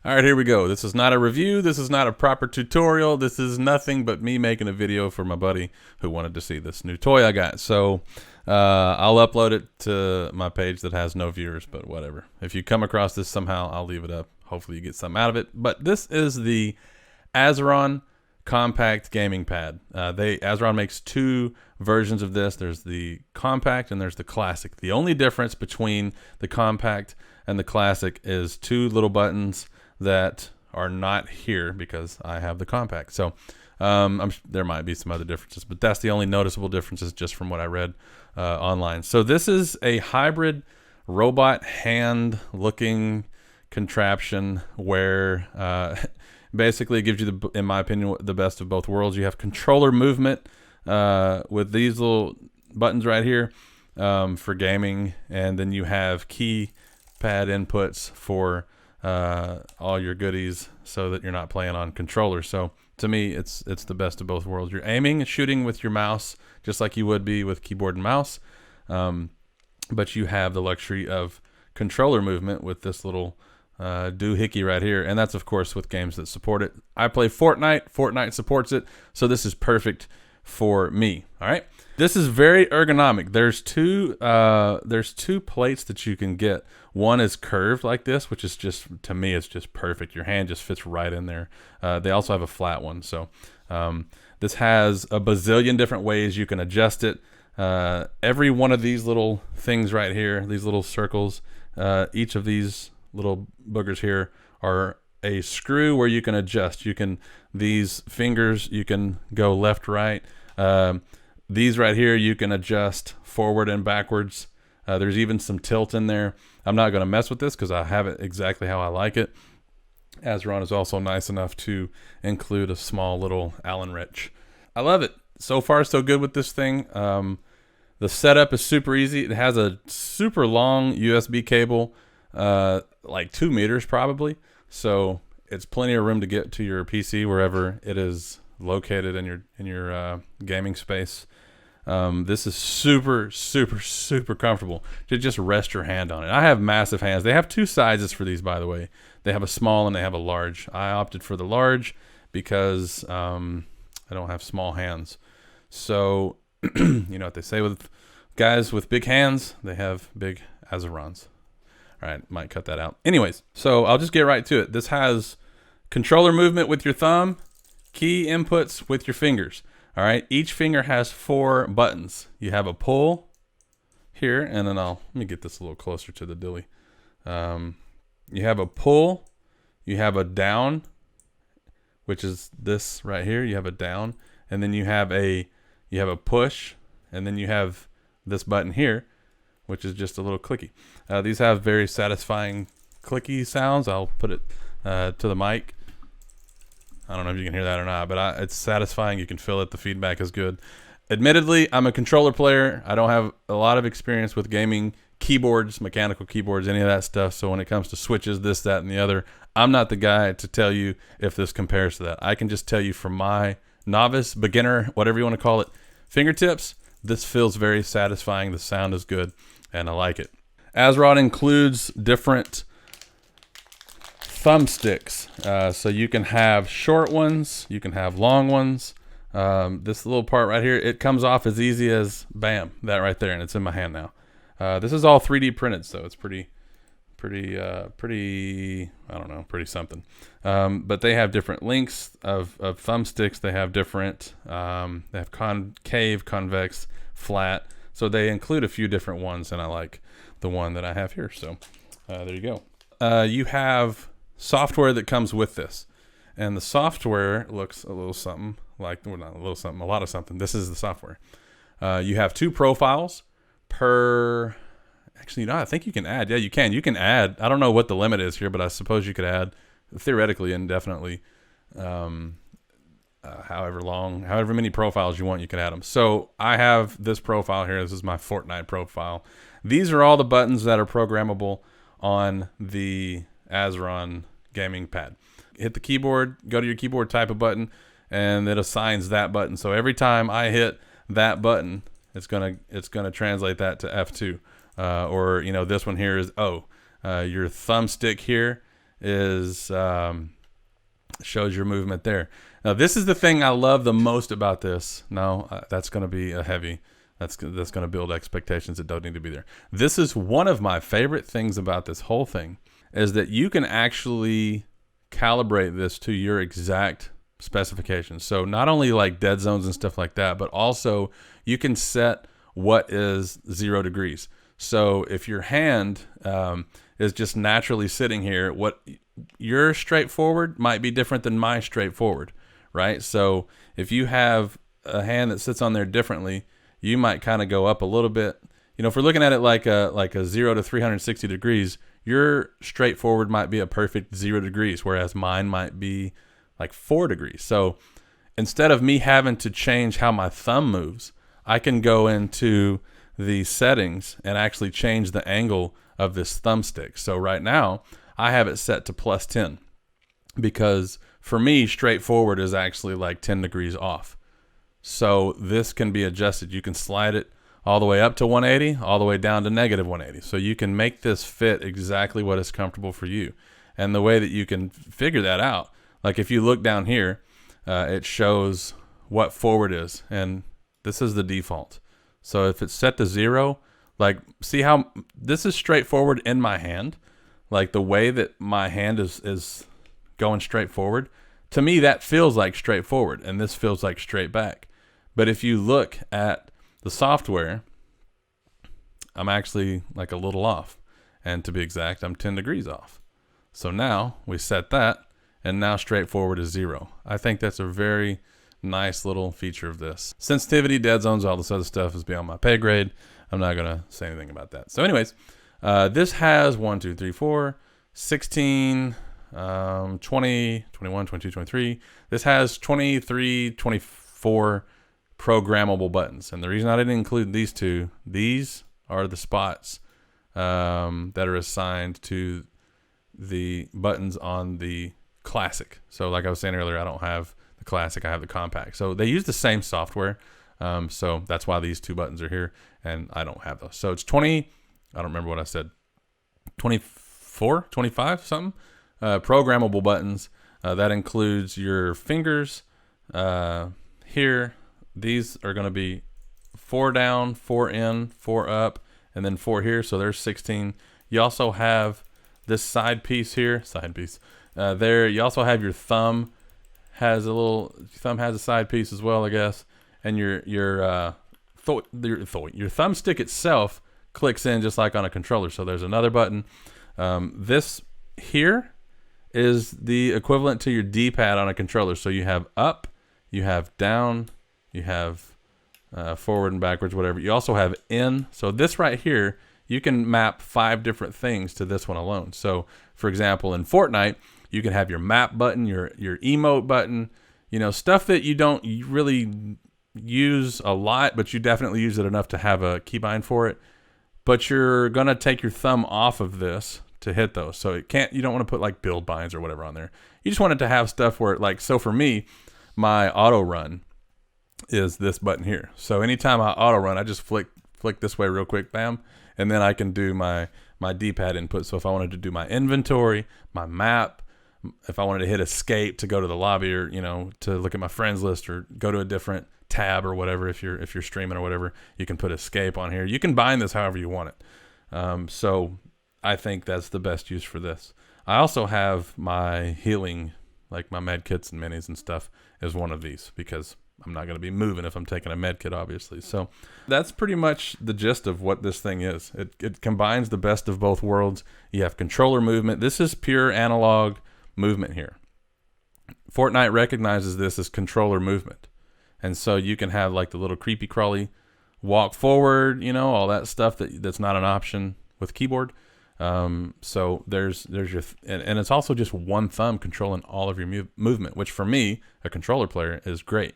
All right, here we go. This is not a review. This is not a proper tutorial. This is nothing but me making a video for my buddy who wanted to see this new toy I got. So I'll upload it to my page that has no viewers, but whatever. If you come across this somehow, I'll leave it up. Hopefully you get something out of it. But this is the Azeron Compact gaming pad. Azeron makes two versions of this. There's the Compact and there's the Classic. The only difference between the Compact and the Classic is two little buttons that are not here because I have the Compact. So there might be some other differences, but that's the only noticeable differences just from what I read online. So this is a hybrid robot hand looking contraption where basically it gives you, in my opinion, the best of both worlds. You have controller movement with these little buttons right here for gaming, and then you have keypad inputs for all your goodies so that you're not playing on controller. So to me, it's the best of both worlds. You're aiming and shooting with your mouse just like you would be with keyboard and mouse, but you have the luxury of controller movement with this little doohickey right here, and that's of course with games that support it. I play Fortnite. Fortnite supports it, so this is perfect for me. All right, this is very ergonomic. There's two plates that you can get. One is curved like this, which is just, to me, it's just perfect. Your hand just fits right in there. They also have a flat one. So this has a bazillion different ways you can adjust it. Every one of these little things right here, these little circles, each of these little boogers here are a screw where you can adjust. These fingers, you can go left, right. These right here, you can adjust forward and backwards. There's even some tilt in there. I'm not going to mess with this because I have it exactly how I like it. Azeron is also nice enough to include a small little Allen wrench. I love it. So far, so good with this thing. The setup is super easy. It has a super long USB cable, like 2 meters probably. So it's plenty of room to get to your PC wherever it is located in your gaming space. This is super, super, super comfortable to just rest your hand on it. I have massive hands. They have two sizes for these, by the way. They have a small and they have a large. I opted for the large because I don't have small hands. So, you know what they say with guys with big hands, they have big Azerons. All right, might cut that out. Anyways, so I'll just get right to it. This has controller movement with your thumb, key inputs with your fingers. All right, each finger has 4 buttons. You have a pull here, and then let me get this a little closer to the dilly. You have a pull, you have a down, which is this right here. You have a down, and then you have a push, and then you have this button here, which is just a little clicky. These have very satisfying clicky sounds. I'll put it to the mic. I don't know if you can hear that or not, but it's satisfying. You can feel it. The feedback is good. Admittedly, I'm a controller player. I don't have a lot of experience with gaming keyboards, mechanical keyboards, any of that stuff. So when it comes to switches, this, that, and the other, I'm not the guy to tell you if this compares to that. I can just tell you from my novice, beginner, whatever you want to call it, fingertips, this feels very satisfying. The sound is good, and I like it. Azeron includes different thumbsticks, so you can have short ones, you can have long ones. This little part right here, it comes off as easy as bam, that right there, and it's in my hand now. This is all 3D printed, so it's pretty I don't know, pretty something. But they have different lengths of thumbsticks. They have different, they have concave, convex, flat. So they include a few different ones, and I like the one that I have here. So there you go. You have software that comes with this, and the software looks a little something like, well, not a little something, a lot of something. This is the software. You have 2 profiles per, actually, you know, I think you can add, yeah, you can add, I don't know what the limit is here, but I suppose you could add theoretically indefinitely, however many profiles you want, you can add them. So I have this profile here. This is my Fortnite profile. These are all the buttons that are programmable on the Azeron gaming pad. Hit the keyboard, go to your keyboard, type a button, and it assigns that button. So every time I hit that button, it's gonna translate that to F2. Or, you know, this one here is O. Your thumbstick here is shows your movement there. Now, this is the thing I love the most about this. No, that's going to be a heavy. That's going to build expectations that don't need to be there. This is one of my favorite things about this whole thing, is that you can actually calibrate this to your exact specifications. So not only like dead zones and stuff like that, but also you can set what is 0 degrees. So if your hand is just naturally sitting here, what your straightforward might be different than my straightforward, right? So if you have a hand that sits on there differently, you might kind of go up a little bit. You know, if we're looking at it like a 0 to 360 degrees, your straightforward might be a perfect 0 degrees, whereas mine might be like 4 degrees. So instead of me having to change how my thumb moves, I can go into the settings and actually change the angle of this thumbstick. So right now I have it set to +10 because for me, straightforward is actually like 10 degrees off. So this can be adjusted. You can slide it all the way up to 180, all the way down to -180. So you can make this fit exactly what is comfortable for you. And the way that you can figure that out, like if you look down here, it shows what forward is, and this is the default. So if it's set to 0, like see how this is straightforward in my hand, like the way that my hand is going straight forward, to me that feels like straightforward, and this feels like straight back. But if you look at the software, I'm actually like a little off, and to be exact, I'm 10 degrees off. So now we set that, and now straightforward is 0. I think that's a very nice little feature of this. Sensitivity, dead zones, all this other stuff is beyond my pay grade. I'm not going to say anything about that. So anyways, this has 1, 2, 3, 4, 16, 20, 21, 22, 23. This has 23, 24 programmable buttons. And the reason I didn't include these two, these are the spots that are assigned to the buttons on the Classic. So like I was saying earlier, I don't have the Classic, I have the Compact. So they use the same software. So that's why these two buttons are here, and I don't have those. So it's 20, I don't remember what I said, 24, 25, something, programmable buttons. That includes your fingers here. These are going to be 4 down, 4 in, 4 up, and then 4 here. So there's 16. You also have this side piece here, there. You also have your thumb has a side piece as well, I guess. And your thumbstick itself clicks in just like on a controller. So there's another button. This here is the equivalent to your D-pad on a controller. So you have up, you have down, you have forward and backwards, whatever. You also have in. So this right here, you can map 5 different things to this one alone. So for example, in Fortnite, you can have your map button, your emote button, you know, stuff that you don't really use a lot, but you definitely use it enough to have a keybind for it. But you're going to take your thumb off of this to hit those. So you don't want to put like build binds or whatever on there. You just want it to have stuff where like, so for me, my auto run is this button here. So anytime I auto run, I just flick this way real quick, bam, and then I can do my D-pad input. So if I wanted to do my inventory, my map, if I wanted to hit escape to go to the lobby, or you know, to look at my friends list or go to a different tab or whatever, if you're streaming or whatever, you can put escape on here. You can bind this however you want it. So I think that's the best use for this. I also have my healing, like my med kits and minis and stuff, as one of these, because I'm not going to be moving if I'm taking a med kit, obviously. So that's pretty much the gist of what this thing is. It combines the best of both worlds. You have controller movement. This is pure analog movement here. Fortnite recognizes this as controller movement. And so you can have like the little creepy crawly walk forward, you know, all that stuff that's not an option with keyboard. So there's your, and it's also just one thumb controlling all of your movement, which for me, a controller player, is great.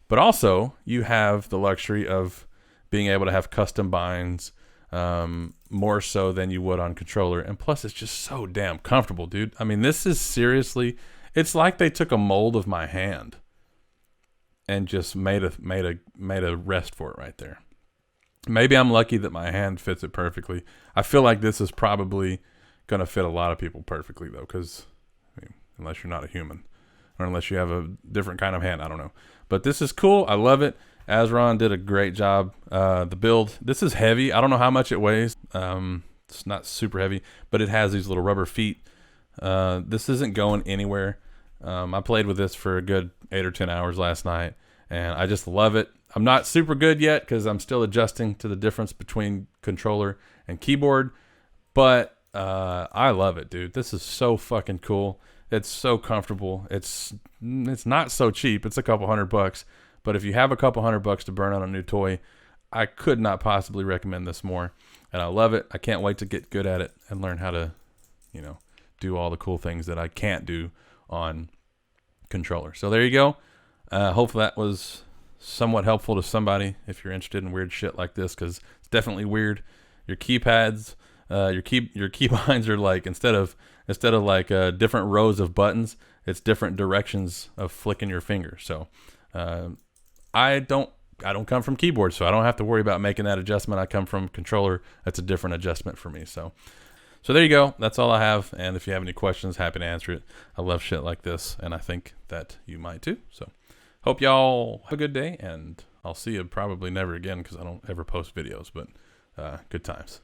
But also you have the luxury of being able to have custom binds, more so than you would on controller. And plus it's just so damn comfortable, dude. I mean, this is seriously, it's like they took a mold of my hand and just made a rest for it right there. Maybe I'm lucky that my hand fits it perfectly. I feel like this is probably, gonna fit a lot of people perfectly though, because I mean, unless you're not a human, or unless you have a different kind of hand, I don't know. But this is cool. I love it. Azeron did a great job. The build, this is heavy. I don't know how much it weighs. It's not super heavy, but it has these little rubber feet. This isn't going anywhere. I played with this for a good 8 or 10 hours last night, and I just love it. I'm not super good yet because I'm still adjusting to the difference between controller and keyboard, but I love it, dude. This is so fucking cool. It's so comfortable. It's not so cheap. It's a couple $100, but if you have a couple $100 to burn on a new toy, I could not possibly recommend this more. And I love it. I can't wait to get good at it and learn how to, you know, do all the cool things that I can't do on controller. So there you go. Hopefully that was somewhat helpful to somebody if you're interested in weird shit like this, because it's definitely weird. Your keypads, your keybinds are like, instead of like different rows of buttons, it's different directions of flicking your finger. So I don't come from keyboard, so I don't have to worry about making that adjustment. I come from controller. That's a different adjustment for me. So there you go. That's all I have. And if you have any questions, happy to answer it. I love shit like this, and I think that you might too. So hope y'all have a good day, and I'll see you probably never again because I don't ever post videos, but good times.